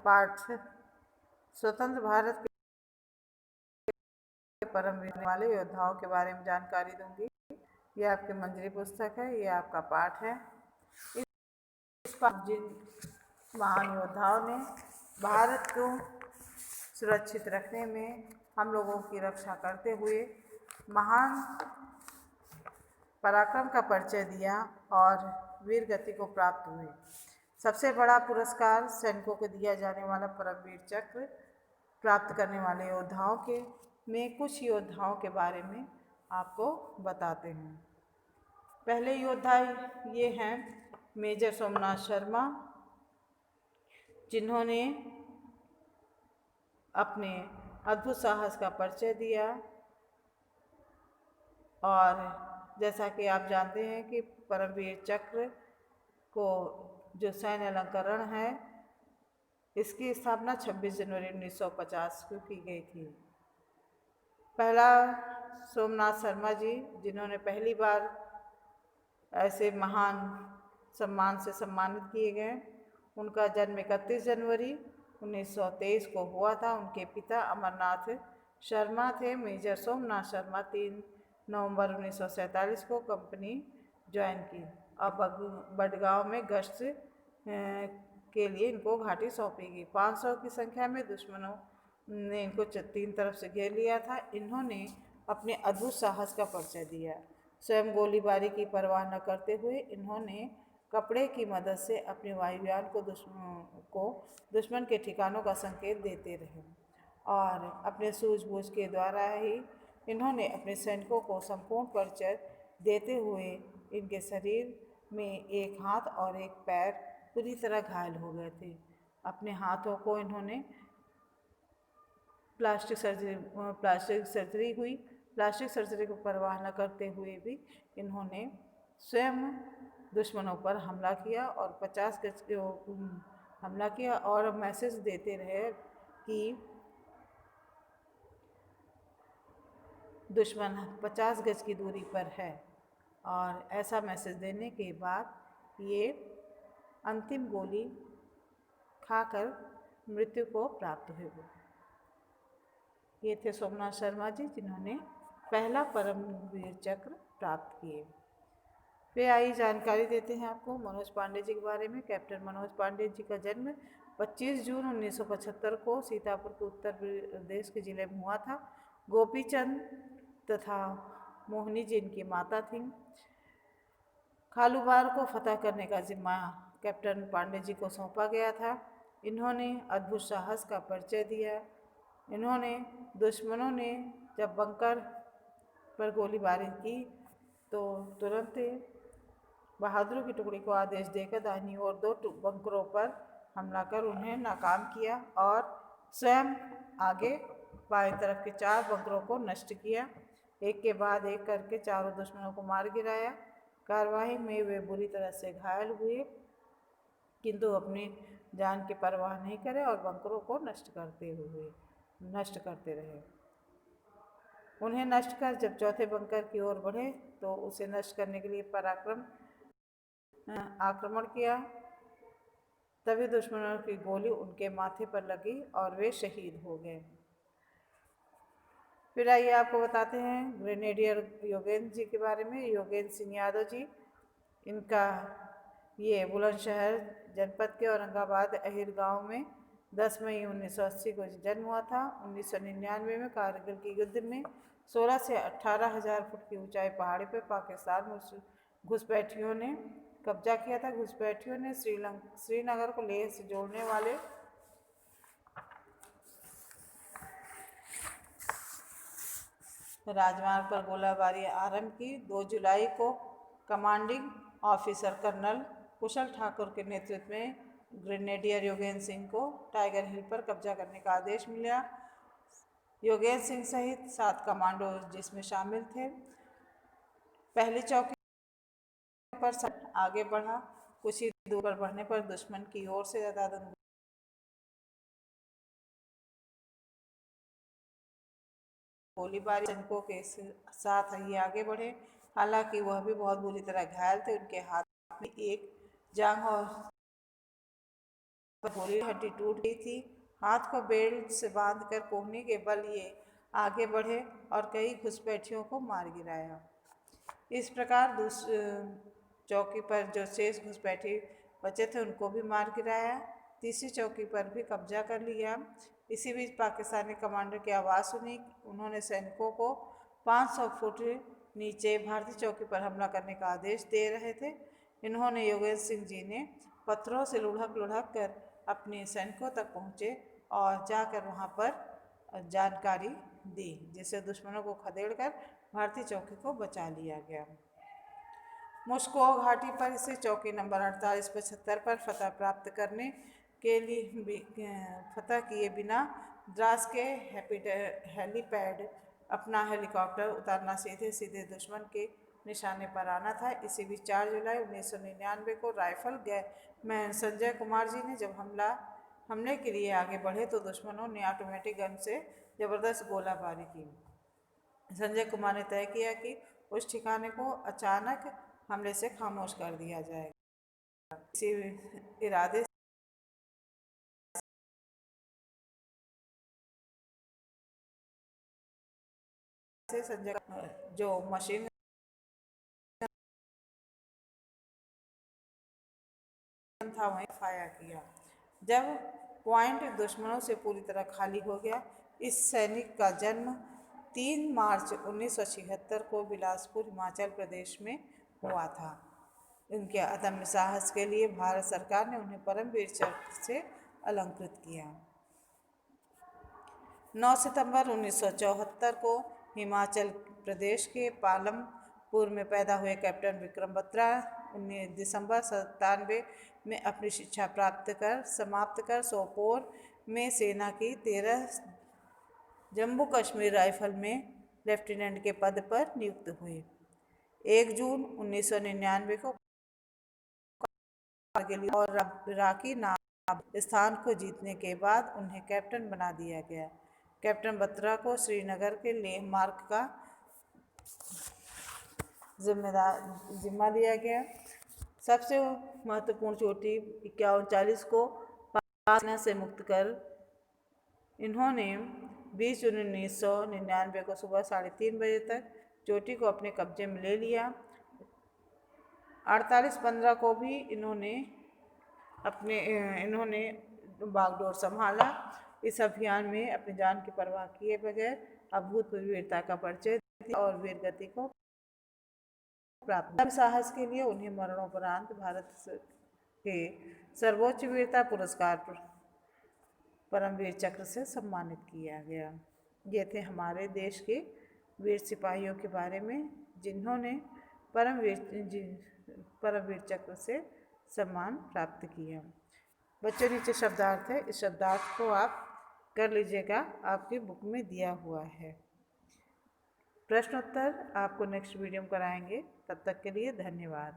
पाठ स्वतंत्र भारत के परम वीर वाले योद्धाओं के बारे में जानकारी दूंगी। ये आपकी मंजरी पुस्तक है, ये आपका पाठ है। इस पाठ जिन महान योद्धाओं ने भारत को सुरक्षित रखने में हम लोगों की रक्षा करते हुए महान पराक्रम का परिचय दिया और वीर गति को प्राप्त हुए। सबसे बड़ा पुरस्कार सैनिकों को दिया जाने वाला परमवीर चक्र प्राप्त करने वाले योद्धाओं के में कुछ योद्धाओं के बारे में आपको बताते हैं। पहले योद्धा ये हैं मेजर सोमनाथ शर्मा, जिन्होंने अपने अद्भुत साहस का परिचय दिया। और जैसा कि आप जानते हैं कि परमवीर चक्र को जो सैन्य अलंकरण है, इसकी स्थापना 26 जनवरी 1950 को की गई थी। पहला सोमनाथ शर्मा जी, जिन्होंने पहली बार ऐसे महान सम्मान से सम्मानित किए गए। उनका जन्म 31 जनवरी 1923 को हुआ था। उनके पिता अमरनाथ शर्मा थे। मेजर सोमनाथ शर्मा 3 नवंबर 1947 को कंपनी ज्वाइन की। अब बडगांव में गश्त के लिए इनको घाटी सौंपी गई। 500 की संख्या में दुश्मनों ने इनको 3 तरफ से घेर लिया था। इन्होंने अपने अद्भुत साहस का परिचय दिया। स्वयं गोलीबारी की परवाह न करते हुए इन्होंने कपड़े की मदद से अपने वायुयान को दुश्मन के ठिकानों का संकेत देते रहे और अपने सूझबूझ के द्वारा ही इन्होंने अपने सैनिकों को संपूर्ण परिचय देते हुए इनके शरीर में एक हाथ और एक पैर पूरी तरह घायल हो गए थे। अपने हाथों को इन्होंने प्लास्टिक सर्जरी को परवाह न करते हुए भी इन्होंने स्वयं दुश्मनों पर हमला किया और 50 गज हमला किया और मैसेज देते रहे कि दुश्मन 50 गज की दूरी पर है। और ऐसा मैसेज देने के बाद ये अंतिम गोली खाकर मृत्यु को प्राप्त हुए। ये थे सोमनाथ शर्मा जी, जिन्होंने पहला परमवीर चक्र प्राप्त किए। फिर आई जानकारी देते हैं आपको मनोज पांडे जी के बारे में। कैप्टन मनोज पांडे जी का जन्म 25 जून 1975 को सीतापुर के उत्तर प्रदेश के जिले में हुआ था। गोपीचंद तथा मोहिनी जी इनकी माता थीं। खालूबार को फतह करने का जिम्मा कैप्टन पांडे जी को सौंपा गया था। इन्होंने अद्भुत साहस का परिचय दिया। इन्होंने दुश्मनों ने जब बंकर पर गोलीबारी की तो तुरंत बहादुरों की टुकड़ी को आदेश देकर दाहिनी ओर 2 बंकरों पर हमला कर उन्हें नाकाम किया और स्वयं आगे बाएं तरफ के 4 बंकरों को नष्ट किया। एक के बाद एक करके चारों दुश्मनों को मार गिराया। कार्रवाई में वे बुरी तरह से घायल हुए, किंतु अपनी जान की परवाह नहीं करे और बंकरों को नष्ट करते रहे। उन्हें नष्ट कर जब चौथे बंकर की ओर बढ़े तो उसे नष्ट करने के लिए आक्रमण किया। तभी दुश्मनों की गोली उनके माथे पर लगी और वे शहीद हो गए। फिर आइए आपको बताते हैं ग्रेनेडियर योगेंद्र जी के बारे में। योगेंद्र सिंह यादव जी, इनका ये बुलंदशहर जनपद के औरंगाबाद अहिर गांव में 10 मई 1980 को जन्म हुआ था। 1999 में कारगिल के युद्ध में 16 से 18,000 फुट की ऊंचाई पहाड़ी पर पाकिस्तान घुसपैठियों ने कब्जा किया था। घुसपैठियों ने श्रीनगर को लेह से जोड़ने वाले राजमार्ग पर गोलाबारी आरंभ की। 2 जुलाई को कमांडिंग ऑफिसर कर्नल कुशल ठाकुर के नेतृत्व में ग्रेनेडियर योगेंद्र सिंह को टाइगर हिल पर कब्जा करने का आदेश मिला। योगेंद्र सिंह सहित 7 कमांडो जिसमें शामिल थे। पहली चौकी पर आगे बढ़ा। कुछ ही दूर पर बढ़ने पर दुश्मन की ओर से ज्यादा गोलीबारी सैनिकों के साथ ही आगे बढ़े। हालांकि वह भी बहुत बुरी तरह घायल थे। उनके हाथ में एक जांघ और गोली हड्डी टूट गई थी। हाथ को बेल्ट से बांधकर कोहनी के बल ये आगे बढ़े और कई घुसपैठियों को मार गिराया। इस प्रकार चौकी पर जो शेष घुसपैठी बचे थे उनको भी मार गिराया। तीसरी चौकी पर भी कब्जा कर लिया। इसी बीच पाकिस्तानी कमांडर की आवाज़ सुनी। उन्होंने सैनिकों को 500 फुट नीचे भारतीय चौकी पर हमला करने का आदेश दे रहे थे। इन्होंने योगेंद्र सिंह जी ने पत्थरों से लुढ़क लुढ़क कर अपने सैनिकों तक पहुँचे और जाकर वहाँ पर जानकारी दी, जिससे दुश्मनों को खदेड़कर भारतीय चौकी को बचा लिया गया। मुस्को घाटी पर इसे चौकी नंबर 48-75 पर फतह प्राप्त करने के लिए फतह किए बिना द्रास के हेलीपैड अपना हेलीकॉप्टर उतारना सीधे सीधे दुश्मन के निशाने पर आना था। इसी बीच 4 जुलाई 1999 को राइफल मैन संजय कुमार जी ने जब हमले के लिए आगे बढ़े तो दुश्मनों ने ऑटोमेटिक गन से जबरदस्त गोलाबारी की। संजय कुमार ने तय किया कि उस ठिकाने को अचानक हमले से खामोश कर दिया जाएगा। इसी इरादे से संजय जो मशीन था वहीं फायर किया। जब पॉइंट दुश्मनों से पूरी तरह खाली हो गया। इस सैनिक का जन्म 3 मार्च 1976 को बिलासपुर हिमाचल प्रदेश में हुआ था। उनके अदम्य साहस के लिए भारत सरकार ने उन्हें परमवीर चक्र से अलंकृत किया। 9 सितंबर 1974 को हिमाचल प्रदेश के पालमपुर में पैदा हुए कैप्टन विक्रम बत्रा 19 दिसंबर 97 में अपनी शिक्षा समाप्त कर सोपोर में सेना की 13 जम्मू कश्मीर राइफल में लेफ्टिनेंट के पद पर नियुक्त हुए। 1 जून 1999 को और इराकी स्थान को जीतने के बाद उन्हें कैप्टन बना दिया गया। कैप्टन बत्रा को श्रीनगर के लेह मार्ग का जिम्मा दिया गया। सबसे महत्वपूर्ण चोटी 5140 को पाकिस्तान से मुक्त कर इन्होंने 20 जून 1999 को सुबह 3:30 बजे तक चोटी को अपने कब्जे में ले लिया। 48-15 को भी इन्होंने बागडोर संभाला। इस अभियान में अपनी जान की परवाह किए बगैर अभूतपूर्व वीरता का परिचय दिया और वीर गति को प्राप्त साहस के लिए उन्हें मरणोपरांत भारत के सर्वोच्च वीरता पुरस्कार परमवीर चक्र से सम्मानित किया गया। ये थे हमारे देश के वीर सिपाहियों के बारे में जिन्होंने परमवीर चक्र से सम्मान प्राप्त किया। बच्चों नीचे शब्दार्थ है, इस शब्दार्थ को आप कर लीजिएगा, आपकी बुक में दिया हुआ है। प्रश्नोत्तर आपको नेक्स्ट वीडियो में कराएंगे। तब तक के लिए धन्यवाद।